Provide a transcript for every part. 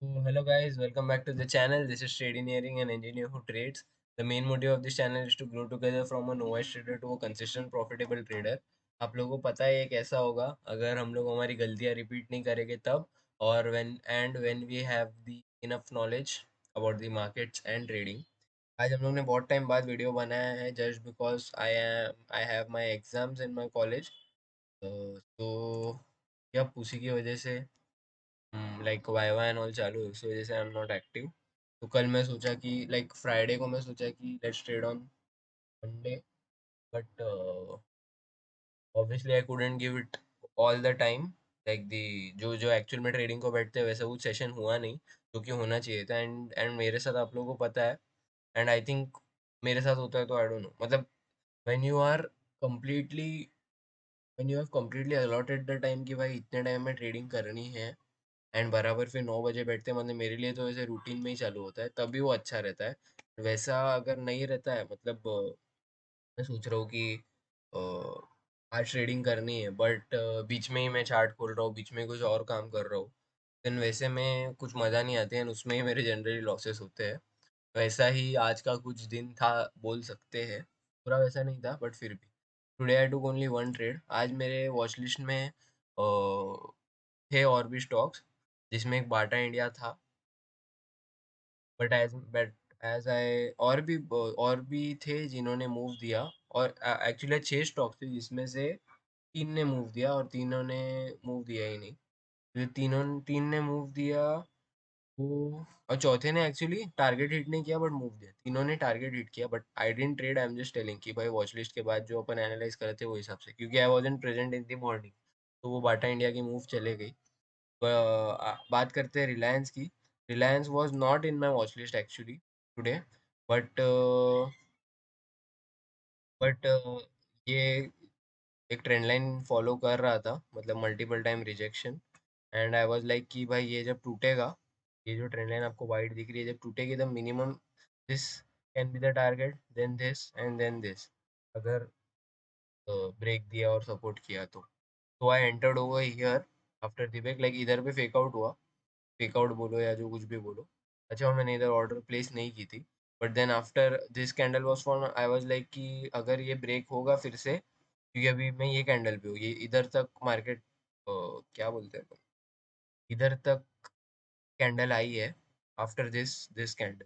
Hello guys, welcome back to the channel. This is Trade Engineering, an engineer who trades. The main motive of this channel is to grow together from a novice trader to a consistent profitable trader. आप लोगों को पता है ये कैसा होगा अगर हम लोग हमारी गलतियां रिपीट नहीं करेंगे तब और when we have the enough knowledge about the markets and trading. आज हम लोग ने बहुत टाइम बाद वीडियो बनाया है just because I have my exams in my college. तो यप उसी की वजह से लाइक वाईवा एंड ऑल चालू है, उस वजह से आई एम नॉट एक्टिव। तो कल मैं सोचा कि लाइक फ्राइडे को मैं सोचा कि let's trade on Monday, but obviously I couldn't give it all the time. Like the जो एक्चुअल में ट्रेडिंग को बैठते हैं वैसा वो सेशन हुआ नहीं जो कि होना चाहिए था। एंड मेरे साथ आप लोगों को पता है, एंड आई थिंक मेरे साथ होता है तो आई डोंट नो, मतलब when you are completely when you have completely allotted the time कि भाई इतने टाइम में ट्रेडिंग करनी है एंड बराबर फिर 9 बजे बैठते हैं, मतलब मेरे लिए तो ऐसे रूटीन में ही चालू होता है तभी वो अच्छा रहता है। वैसा अगर नहीं रहता है, मतलब मैं सोच रहा हूँ कि आज ट्रेडिंग करनी है बट बीच में ही मैं चार्ट खोल रहा हूँ, बीच में कुछ और काम कर रहा हूँ, देन वैसे में कुछ मज़ा नहीं आती है and उसमें ही मेरे जनरली लॉसेस होते हैं। वैसा ही आज का कुछ दिन था, बोल सकते हैं। पूरा वैसा नहीं था बट फिर भी today I took only one trade. आज मेरे वॉच लिस्ट में थे और भी स्टॉक्स, जिसमें एक बाटा इंडिया था, बट एज आई और भी थे जिन्होंने मूव दिया। और एक्चुअली 6 स्टॉक थे जिसमें से तीन ने मूव दिया और तीनों ने मूव दिया ही नहीं। तो तीन ने मूव दिया वो, और चौथे ने एक्चुअली टारगेट हिट नहीं किया बट मूव दिया। तीनों ने टारगेट हिट किया but I didn't trade. I am just telling कि भाई वॉच लिस्ट के बाद जो अपन एनालाइज करे थे वो हिसाब से, क्योंकि I wasn't present in the morning, तो वो बाटा इंडिया की मूव चले गई। बात करते हैं रिलायंस की। Reliance was not in my watch list actually today, but but ये एक ट्रेंड लाइन फॉलो कर रहा था, मतलब multiple time rejection. And I was like कि भाई ये जब टूटेगा, ये जो ट्रेंड लाइन आपको वाइट दिख रही है जब टूटेगी तब minimum this can be the target, then this and then this, अगर ब्रेक दिया और सपोर्ट किया तो I entered over here after the break. Like इधर पे फेक आउट हुआ, फेक आउट बोलो या जो कुछ भी बोलो। अच्छा मैंने इधर ऑर्डर प्लेस नहीं की थी, but then after this candle was form I was like कि अगर ये ब्रेक होगा फिर से, क्योंकि अभी मैं ये कैंडल पे हूँ, ये इधर तक मार्केट क्या बोलते हैं, इधर तक कैंडल आई है आफ्टर दिस कैंडल।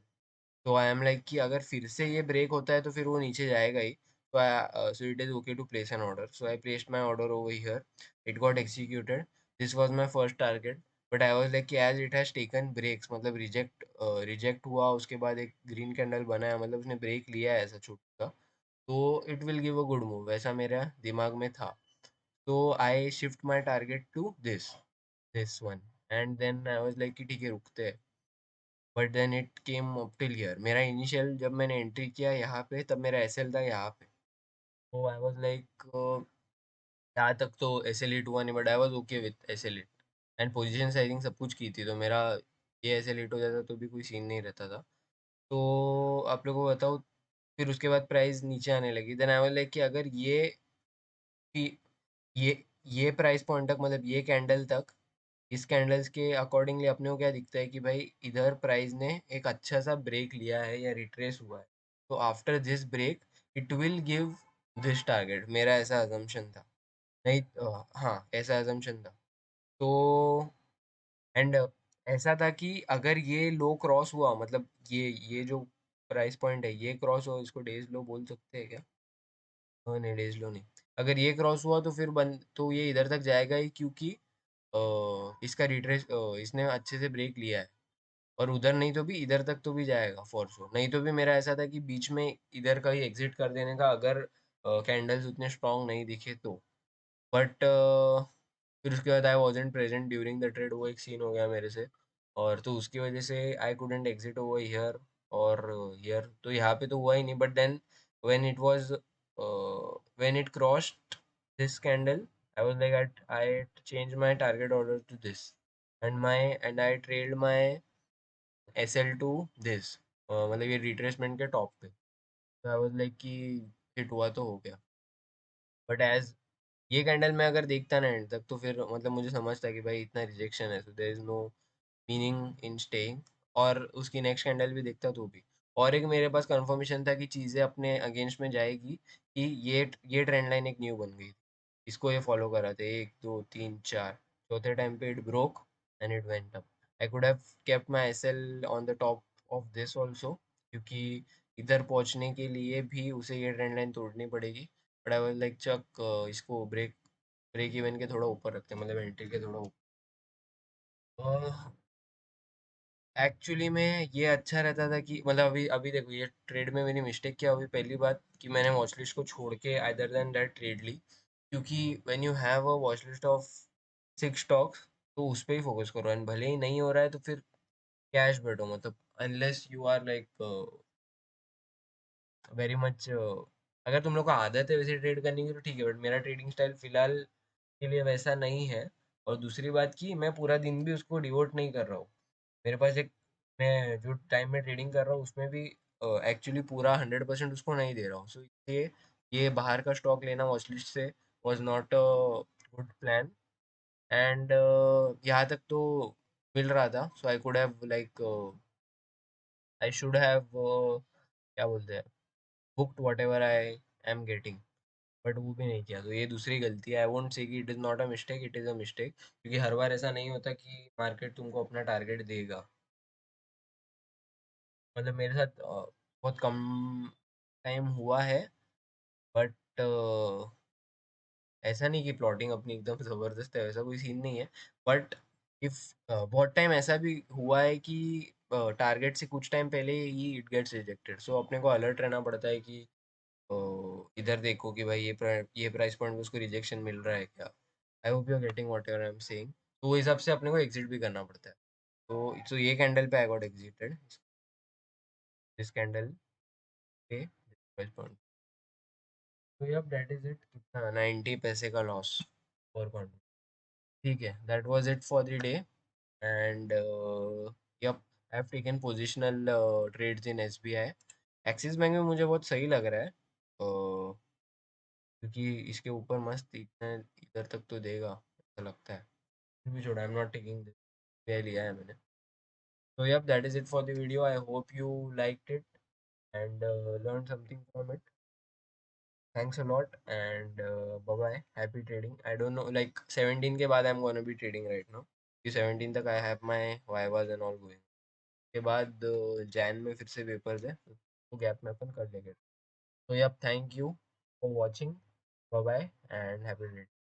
तो आई एम लाइक कि अगर फिर से ये ब्रेक होता है तो फिर वो नीचे जाएगा ही। So it is okay to place an order, so I placed my order over here. It got executed. This was my first target, but I was like कि as it has taken breaks, मतलब reject हुआ उसके बाद एक green candle बनाया, मतलब उसने break लिया है ऐसा छोटा सा, तो it will give a good move, वैसा मेरा दिमाग में था। तो I shift my target to this one, and then I was like कि ठीक है रुकते हैं। But then it came up till here. मेरा इनिशियल जब मैंने एंट्री किया यहाँ पे तब मेरा एसएल था यहाँ पे, तो आई वाज लाइक यहाँ तक तो एसएल हिट हुआ नहीं but I was okay with SL hit and position sizing सब कुछ की थी, तो मेरा ये एसएल हिट हो जाता तो भी कोई सीन नहीं रहता था। तो आप लोगों को बताओ, फिर उसके बाद प्राइस नीचे आने लगी। देन आई वाज लाइक कि अगर कि ये ये प्राइस पॉइंट तक, मतलब ये कैंडल तक, इस कैंडल्स के अकॉर्डिंगली अपने को क्या दिखता है कि भाई इधर प्राइस ने एक अच्छा सा ब्रेक लिया है या रिट्रेस हुआ है, तो after this break it will give this target, मेरा ऐसा अजम्पशन था। नहीं हाँ ऐसा अजम्पशन था। तो एंड ऐसा था कि अगर ये लो क्रॉस हुआ, मतलब ये जो प्राइस पॉइंट है ये क्रॉस हो, इसको डेज लो बोल सकते हैं क्या? नहीं डेज लो नहीं। अगर ये क्रॉस हुआ तो फिर तो ये इधर तक जाएगा ही, क्योंकि इसका रिट्रेस इसने अच्छे से ब्रेक लिया है। और उधर नहीं तो भी इधर तक तो भी जाएगा फॉर श्योर। नहीं तो भी मेरा ऐसा था कि बीच में इधर का ही एग्जिट कर देने का, अगर कैंडल्स उतने स्ट्रांग नहीं दिखे तो। बट फिर उसके बाद I wasn't present during the trade, वो एक सीन हो गया मेरे से, और तो उसकी वजह से I couldn't exit over here और हियर, तो यहाँ पे तो हुआ ही नहीं। But then when it was when it crossed this candle, I was like I change my target order to this and I trade my SL to this, मतलब ये रिट्रेसमेंट के टॉप पे। तो आई वाज लाइक कि hit हुआ तो हो गया। बट एज ये कैंडल मैं अगर देखता ना एंड तक तो फिर मतलब मुझे समझता कि भाई इतना रिजेक्शन है, तो there is no meaning in staying, और उसकी नेक्स्ट कैंडल भी देखता तो भी। और एक मेरे पास कंफर्मेशन था कि चीज़ें अपने अगेंस्ट में जाएगी, कि ये ट्रेंड लाइन एक न्यू बन गई, इसको ये फॉलो कर रहा था, 1 2 3 4, चौथे टाइम पे it broke and it went up. I could have kept my SL on the top of this also, क्योंकि इधर पहुंचने के लिए भी उसे ये ट्रेंड लाइन तोड़नी पड़ेगी। बट आई वाज लाइक चक, इसको ब्रेक ब्रेक इवन के थोड़ा ऊपर रखते हैं, मतलब एंट्री के थोड़ा ऊपर। एक्चुअली में ये अच्छा रहता था कि मतलब अभी अभी देखो, ये ट्रेड में मेरी मिस्टेक क्या हुई, पहली बात कि मैंने वॉच लिस्ट को छोड़ के अदर देन दैट ट्रेड ली। क्योंकि when you have a watch list of 6 stocks, तो उस पर ही फोकस करो, एंड भले ही नहीं हो रहा है तो फिर कैश बैठो, मतलब unless you are like very much, अगर तुम लोग को आदत है वैसे ट्रेड करने की तो ठीक है, बट मेरा ट्रेडिंग स्टाइल फिलहाल के लिए वैसा नहीं है। और दूसरी बात कि मैं पूरा दिन भी उसको डिवोट नहीं कर रहा हूँ। मेरे पास एक, मैं जो टाइम में ट्रेडिंग कर रहा हूँ उसमें भी एक्चुअली पूरा 100% उसको नहीं दे रहा हूँ, सो इसलिए ये बाहर का स्टॉक लेना वॉच लिस्ट से was not a good plan. And यहाँ तक तो मिल रहा था, so I could have like, I should have, क्या बोलते हैं, booked whatever I am getting, but वो भी नहीं किया, तो ये दूसरी गलती है। आई वोंट से कि it is not a mistake, it is a mistake, क्योंकि हर बार ऐसा नहीं होता कि मार्केट तुमको अपना टारगेट देगा। मतलब मेरे साथ बहुत कम टाइम हुआ है, बट ऐसा नहीं कि प्लॉटिंग अपनी एकदम ज़बरदस्त है, वैसा कोई सीन नहीं है। बट इफ बहुत टाइम ऐसा भी हुआ है कि टारगेट से कुछ टाइम पहले ही इट गेट्स रिजेक्टेड, सो अपने को अलर्ट रहना पड़ता है कि इधर देखो कि भाई ये प्राइस पॉइंट में उसको रिजेक्शन मिल रहा है क्या। I hope you are getting whatever I am saying. तो वो हिसाब से अपने को एग्जिट भी करना पड़ता है। तो ये कैंडल पे I got exited, this candle पे प्राइस पॉइंट। तो यप दैट इज इट, कितना 90 पैसे का लॉस पर कॉन्ट्रैक्ट। ठीक है, that was it for the day. And yup, I have taken positional trades in SBI. Axis bank में मुझे बहुत सही लग रहा है, क्योंकि इसके ऊपर मस्त इतना इधर तक तो देगा ऐसा लगता है। फिर भी छोड़ा, I am not taking this, ये लिया है मैंने। So yep, that is it for the video. I hope you liked it and learned something from it. Thanks a lot and bye bye. Happy trading. I don't know, like 17 के बाद I'm gonna be trading right now. कि 17 तक I have my vivas and all going. के बाद जैन में फिर से papers है, तो गैप में अपन कर लेंगे। So yep, thank you for watching. Bye bye and happy trading.